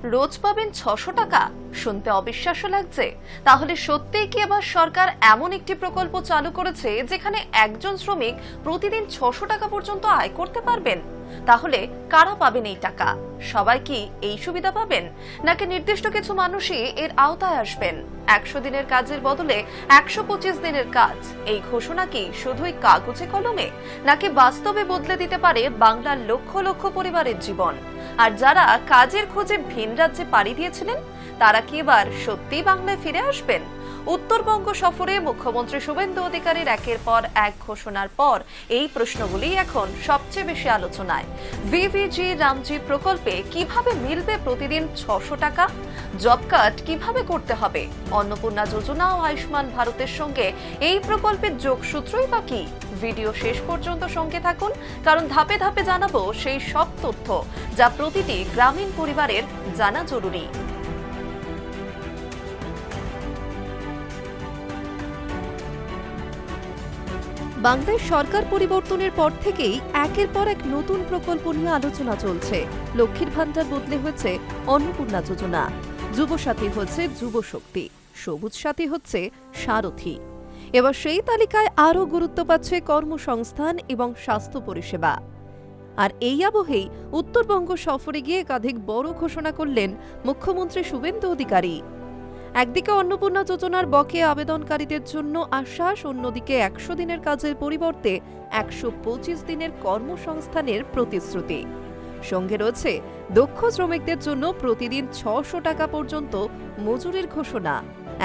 রোজ পাবেন ৬০০ টাকা। শুনতে অবিশ্বাস্য লাগছে, তাহলে সত্যিই কি এবার সরকার এমন একটি প্রকল্প চালু করেছে যেখানে একজন শ্রমিক প্রতিদিন ৬০০ টাকা পর্যন্ত আয় করতে পারবেন? তাহলে কারা পাবেন এই টাকা? সবাই কি এই সুবিধা পাবেন, নাকি নির্দিষ্ট কিছু মানুষই এর আওতায় আসবেন? ১০০ দিনের কাজের বদলে ১২৫ দিনের কাজ, এই ঘোষণা কি শুধুই কাগজে কলমে, নাকি বাস্তবে বদলে দিতে পারে বাংলার লক্ষ লক্ষ পরিবারের জীবন? আর যারা কাজের খোঁজে ভিন রাজ্যে পাড়ি দিয়েছিলেন, তারা কি এবার সত্যি বাংলায় ফিরে আসবেন? উত্তরবঙ্গ সফরে মুখ্যমন্ত্রী শুভেন্দু অধিকারীর একের পর এক ঘোষণার পর এই প্রশ্নগুলি এখন সবচেয়ে বেশি আলোচনায়। ভিভিজি রামজি প্রকল্পে কিভাবে মিলবে প্রতিদিন ৬০০ টাকা? জব কার্ড কিভাবে করতে হবে? অন্নপূর্ণা যোজনা ও আয়ুষ্মান ভারতের সঙ্গে এই প্রকল্পের যোগসূত্রই বা কি? ভিডিও শেষ পর্যন্ত সঙ্গে থাকুন, কারণ ধাপে ধাপে জানাবো সেই সব তথ্য যা প্রতিটি গ্রামীণ পরিবারের জানা জরুরি। বাংলায় সরকার পরিবর্তনের পর থেকেই একের পর এক নতুন প্রকল্প নিয়ে আলোচনা চলছে। লক্ষ্মীর ভান্ডার বদলে হয়েছে অন্নপূর্ণা যোজনা, যুবসাথী হচ্ছে যুবশক্তি, সবুজ সাথী হচ্ছে সারথী। এবার সেই তালিকায় আরও গুরুত্ব পাচ্ছে কর্মসংস্থান এবং স্বাস্থ্য পরিষেবা। আর এই আবহেই উত্তরবঙ্গ সফরে গিয়ে একাধিক বড় ঘোষণা করলেন মুখ্যমন্ত্রী শুভেন্দু অধিকারী। একদিকে অন্নপূর্ণা যোজনার বকেয়া আবেদনকারীদের জন্য আশ্বাস, অন্যদিকে ১০০ দিনের কাজের পরিবর্তে ১২৫ দিনের কর্মসংস্থানের প্রতিশ্রুতি। সঙ্গে রয়েছে দক্ষ শ্রমিকদের জন্য প্রতিদিন ৬০০ টাকা পর্যন্ত মজুরির ঘোষণা।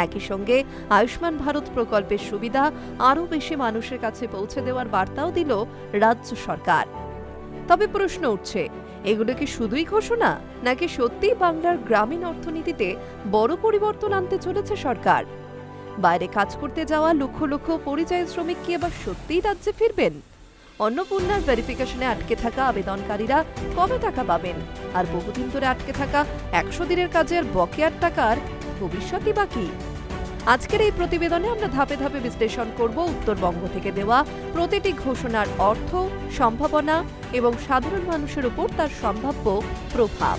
একই সঙ্গে আয়ুষ্মান ভারত প্রকল্পের সুবিধা আরও বেশি মানুষের কাছে পৌঁছে দেওয়ার বার্তাও দিল রাজ্য সরকার। তবে প্রশ্ন উঠছে, এগুলো কি শুধুই ঘোষণা, নাকি সত্যিই বাংলার গ্রামীণ অর্থনীতিতে বড় পরিবর্তন আনতে চলেছে সরকার? বাইরে কাজ করতে যাওয়া লক্ষ লক্ষ পরিযায়ী শ্রমিক কি এবার সত্যিই রাজ্যে ফিরবেন? অন্নপূর্ণার ভেরিফিকেশনে আটকে থাকা আবেদনকারীরা কবে টাকা পাবেন? আর বহুদিন ধরে আটকে থাকা ১০০ দিনের কাজের বকেয়ার টাকার ভবিষ্যৎই বাকি? আজকের এই প্রতিবেদনে আমরা ধাপে ধাপে বিশ্লেষণ করব উত্তরবঙ্গ থেকে দেওয়া প্রতিটি ঘোষণার অর্থ, সম্ভাবনা এবং সাধারণ মানুষের উপর তার সম্ভাব্য প্রভাব।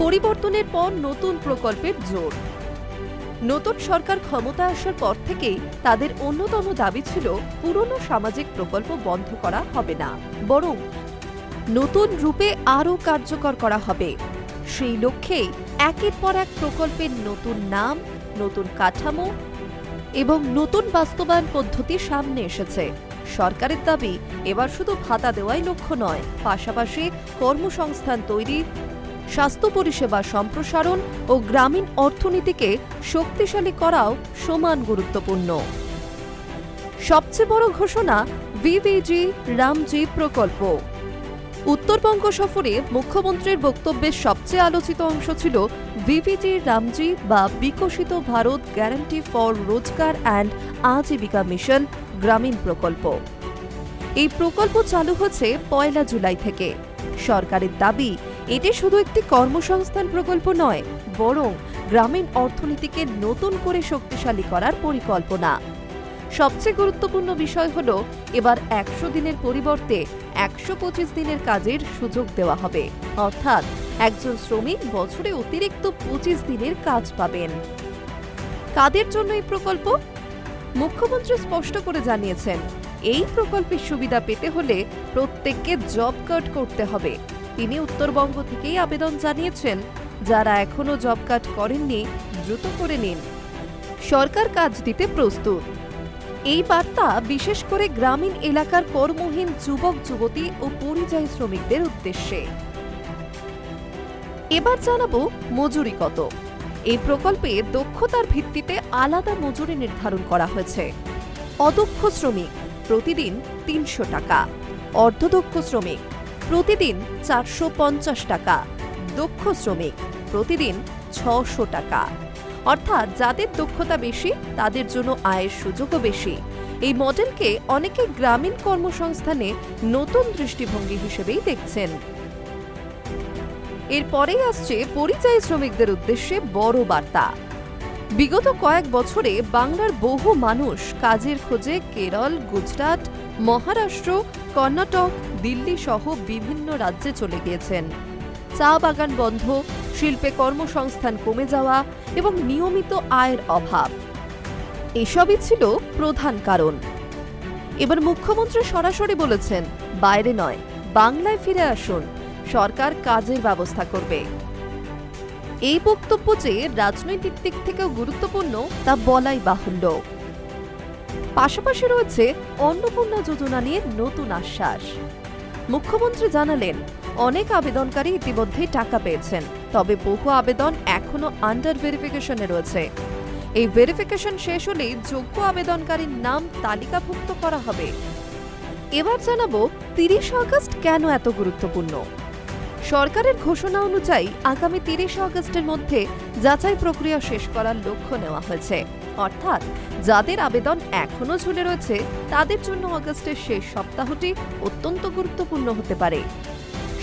পরিবর্তনের পর নতুন প্রকল্পের জোর। নতুন সরকার ক্ষমতা আসার পর থেকেই তাদের অন্যতম দাবি ছিল পুরনো সামাজিক প্রকল্প বন্ধ করা হবে না, বরং নতুন রূপে আরও কার্যকর করা হবে। সেই লক্ষ্যেই একের পর এক প্রকল্পের নতুন নাম, নতুন কাঠামো এবং নতুন বাস্তবায়ন পদ্ধতি সামনে এসেছে। সরকারের দাবি, এবার শুধু ভাতা দেওয়াই লক্ষ্য নয়, পাশাপাশি কর্মসংস্থান তৈরি, স্বাস্থ্য পরিষেবা সম্প্রসারণ ও গ্রামীণ অর্থনীতিকে শক্তিশালী করাও সমান গুরুত্বপূর্ণ। সবচেয়ে বড় ঘোষণা ভিভিজি রামজি প্রকল্প। উত্তরবঙ্গ সফরে মুখ্যমন্ত্রীর বক্তব্যের সবচেয়ে আলোচিত অংশ ছিল ভিভিজি রামজি বা বিকশিত ভারত গ্যারান্টি ফর রোজগার অ্যান্ড আজীবিকা মিশন গ্রামীণ প্রকল্প। এই প্রকল্প চালু হচ্ছে ১ জুলাই থেকে। সরকারের দাবি, এটি শুধু একটি কর্মসংস্থান প্রকল্প নয়, বরং গ্রামীণ অর্থনীতিকে নতুন করে শক্তিশালী করার পরিকল্পনা। সবচেয়ে গুরুত্বপূর্ণ বিষয় হল, এবার ১০০ দিনের পরিবর্তে ১২৫ দিনের কাজের সুযোগ দেওয়া হবে, অর্থাৎ একজন শ্রমিক বছরে অতিরিক্ত ২৫ দিনের কাজ পাবেন। কাদের জন্য এই প্রকল্প? মুখ্যমন্ত্রী স্পষ্ট করে জানিয়েছেন, এই প্রকল্পের সুবিধা পেতে হলে প্রত্যেককে জব কার্ড করতে হবে। তিনি উত্তরবঙ্গ থেকেই আবেদন জানিয়েছেন, যারা এখনো জব কার্ড করেননি দ্রুত করে নিন, সরকার কাজ দিতে প্রস্তুত। এই বার্তা বিশেষ করে গ্রামীণ এলাকার কর্মহীন যুবক যুবতী ও পরিযায়ী শ্রমিকদের উদ্দেশ্যে। এবার জানাবো মজুরি কত। এই প্রকল্পে দক্ষতার ভিত্তিতে আলাদা মজুরি নির্ধারণ করা হয়েছে। অদক্ষ শ্রমিক প্রতিদিন ৩০০ টাকা, অর্ধদক্ষ শ্রমিক প্রতিদিন ৪৫০ টাকা, দক্ষ শ্রমিক প্রতিদিন ৬০০ টাকা। অর্থাৎ যাদের দক্ষতা বেশি তাদের জন্য আয়ের সুযোগও বেশি। এই মডেলকে অনেকে গ্রামীণ কর্মসংস্থানে নতুন দৃষ্টিভঙ্গি হিসেবেই দেখছেন। এরপরেই আসছে পরিযায়ী শ্রমিকদের উদ্দেশ্যে বড় বার্তা। বিগত কয়েক বছরে বাংলার বহু মানুষ কাজের খোঁজে কেরল, গুজরাট, মহারাষ্ট্র, কর্ণাটক, দিল্লি সহ বিভিন্ন রাজ্যে চলে গিয়েছেন। চা বাগান বন্ধ, শিল্পে কর্মসংস্থান কমে যাওয়া এবং নিয়মিত আয়ের অভাব এসবই ছিল প্রধান কারণ। এবার মুখ্যমন্ত্রী সরাসরি বলেছেন, বাইরে নয়, বাংলায় ফিরে আসুন, সরকার কাজের ব্যবস্থা করবে। এই বক্তব্য যে রাজনৈতিক দিক থেকেও গুরুত্বপূর্ণ তা বলাই বাহুল্য। পাশাপাশি রয়েছে অন্নপূর্ণা যোজনা নিয়ে নতুন আশ্বাস। মুখ্যমন্ত্রী জানালেন, অনেক আবেদনকারী ইতিমধ্যেই টাকা পেয়েছেন, তবে বহু আবেদন এখনো আন্ডার ভেরিফিকেশনে রয়েছে। এই ভেরিফিকেশন শেষ হলেই যোগ্য আবেদনকারীর নাম তালিকাভুক্ত করা হবে। এবার জানাবো 30 আগস্ট কেন এত গুরুত্বপূর্ণ। সরকারের ঘোষণা অনুযায়ী আগামী 30 আগস্টের মধ্যে যাচাই প্রক্রিয়া শেষ করার লক্ষ্য নেওয়া হয়েছে। অর্থাৎ যাদের আবেদন এখনো ঝুলে রয়েছে তাদের জন্য আগস্টের শেষ সপ্তাহটি অত্যন্ত গুরুত্বপূর্ণ হতে পারে।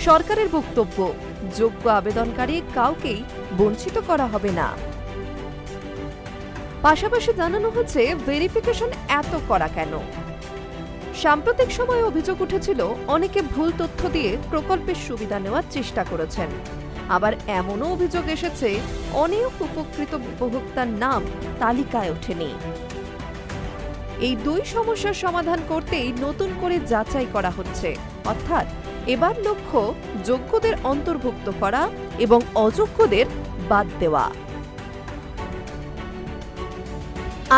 সরকারের বক্তব্য, যোগ্য আবেদনকারী কাউকেই বঞ্চিত করা হবে না। পাশাপাশি জানানো হচ্ছে ভেরিফিকেশন এত করা কেন। সাম্প্রতিক সময়ে অভিযোগ উঠেছিল অনেকে ভুল তথ্য দিয়ে প্রকল্পের সুবিধা নেওয়ার চেষ্টা করেছেন। আবার এমনও অভিযোগ এসেছে অনেক উপকৃত উপভোক্তার নাম তালিকায় ওঠেনি। এই দুই সমস্যার সমাধান করতেই নতুন করে যাচাই করা হচ্ছে। অর্থাৎ এবার লক্ষ্য যোগ্যদের অন্তর্ভুক্ত করা এবং অযোগ্যদের বাদ দেওয়া।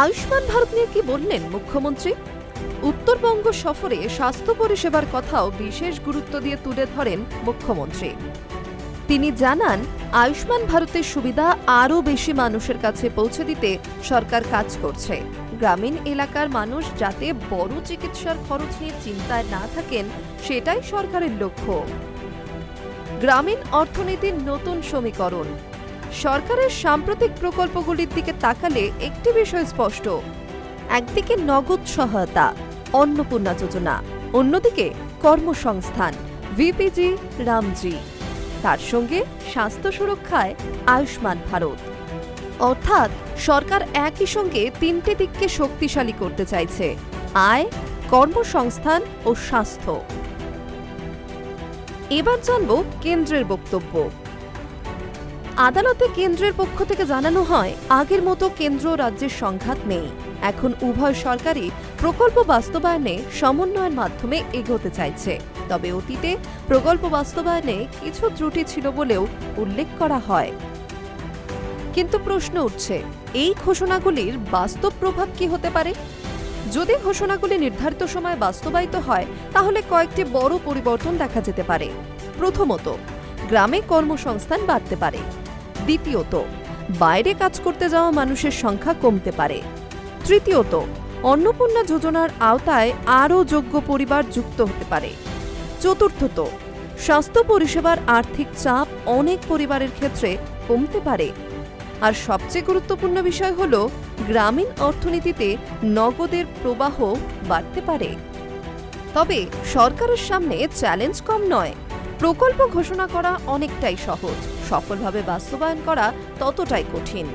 আয়ুষ্মান ভারত নিয়ে কি বললেন মুখ্যমন্ত্রী? উত্তরবঙ্গ সফরে স্বাস্থ্য পরিষেবার কথাও বিশেষ গুরুত্ব দিয়ে তুলে ধরেন মুখ্যমন্ত্রী। তিনি জানান, আয়ুষ্মান ভারতের সুবিধা আরও বেশি মানুষের কাছে পৌঁছে দিতে সরকার কাজ করছে। গ্রামীণ এলাকার মানুষ যাতে বড় চিকিৎসার খরচ নিয়ে চিন্তায় না থাকেন, সেটাই সরকারের লক্ষ্য। গ্রামীণ অর্থনীতির নতুন সমীকরণ। সরকারের সাম্প্রতিক প্রকল্পগুলির দিকে তাকালে একটি বিষয় স্পষ্ট। একদিকে নগদ সহায়তা, অন্নপূর্ণা যোজনা, অন্যদিকে কর্মসংস্থান, ভিপিজি, রামজি, তার সঙ্গে স্বাস্থ্য সুরক্ষায় আয়ুষ্মান ভারত। অর্থাৎ সরকার একই সঙ্গে তিনটে দিককে শক্তিশালী করতে চাইছে: আয়, কর্মসংস্থান ও স্বাস্থ্য। এবার জানব কেন্দ্রের বক্তব্য। আদালতে কেন্দ্রের পক্ষ থেকে জানানো হয়, আগের মতো কেন্দ্র রাজ্যের সংঘাত নেই। এখন উভয় সরকারই প্রকল্প বাস্তবায়নে সমন্বয়ের মাধ্যমে এগোতে চাইছে। তবে অতীতে প্রকল্প বাস্তবায়নে কিছু ত্রুটি ছিল বলেও উল্লেখ করা হয়। কিন্তু প্রশ্ন উঠছে, এই ঘোষণাগুলির বাস্তব প্রভাব কি হতে পারে? যদি ঘোষণাগুলি নির্ধারিত সময়ে বাস্তবায়িত হয় তাহলে কয়েকটি বড় পরিবর্তন দেখা যেতে পারে। প্রথমত, গ্রামে কর্মসংস্থান বাড়তে পারে। দ্বিতীয়ত, বাইরে কাজ করতে যাওয়া মানুষের সংখ্যা কমতে পারে। তৃতীয়ত, অন্নপূর্ণা যোজনার আওতায় আরও যোগ্য পরিবার যুক্ত হতে পারে। চতুর্থত, স্বাস্থ্য পরিষেবার আর্থিক চাপ অনেক পরিবারের ক্ষেত্রে কমতে পারে। আর সবচেয়ে গুরুত্বপূর্ণ বিষয় হল, গ্রামীণ অর্থনীতিতে নগদের প্রবাহ বাড়তে পারে। তবে সরকারের সামনে চ্যালেঞ্জ কম নয়। প্রকল্প ঘোষণা করা অনেকটাই সহজ, সফলভাবে বাস্তবায়ন করা ততটাই কঠিন।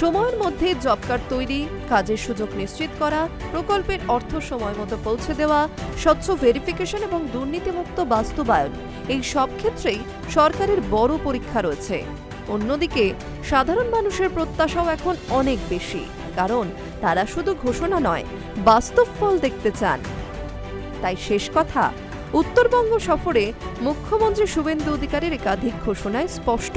সময়ের মধ্যে জব কার্ড তৈরি, কাজের সুযোগ নিশ্চিত করা, প্রকল্পের অর্থ সময় মতো পৌঁছে দেওয়া, স্বচ্ছ ভেরিফিকেশন এবং দুর্নীতিমুক্ত বাস্তবায়ন, এই সব ক্ষেত্রেই সরকারের বড় পরীক্ষা রয়েছে। অন্যদিকে সাধারণ মানুষের প্রত্যাশাও এখন অনেক বেশি, কারণ তারা শুধু ঘোষণা নয়, বাস্তব ফল দেখতে চান। তাই শেষ কথা, উত্তরবঙ্গ সফরে মুখ্যমন্ত্রী শুভেন্দু অধিকারীর একাধিক ঘোষণায় স্পষ্ট,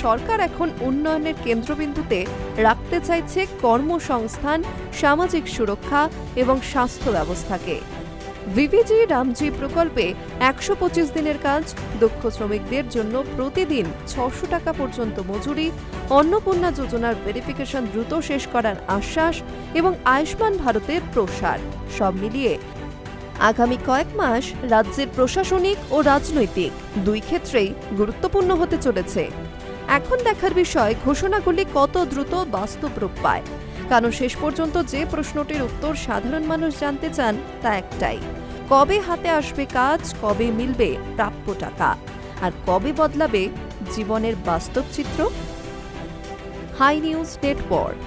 সরকার এখন উন্নয়নের কেন্দ্রবিন্দুতে রাখতে চাইছে কর্মসংস্থান, সামাজিক সুরক্ষা এবং স্বাস্থ্য ব্যবস্থাকে। ভিভিজি রামজি প্রকল্পে 125 দিনের কাজ, দক্ষ শ্রমিকদের জন্য প্রতিদিন 600 টাকা পর্যন্ত মজুরি, অন্নপূর্ণা যোজনার ভেরিফিকেশন দ্রুত শেষ করার আশ্বাস এবং আয়ুষ্মান ভারতের প্রসার, সব মিলিয়ে আগামী কয়েক মাস রাজ্যের প্রশাসনিক ও রাজনৈতিক দুই ক্ষেত্রেই গুরুত্বপূর্ণ হতে চলেছে। এখন দেখার বিষয় ঘোষণাগুলি কত দ্রুত বাস্তব রূপ পায়, কারণ শেষ পর্যন্ত যে প্রশ্নটির উত্তর সাধারণ মানুষ জানতে চান তা একটাই: কবে হাতে আসবে কাজ, কবে মিলবে প্রাপ্য টাকা, আর কবে বদলাবে জীবনের বাস্তব চিত্র। Hi news network.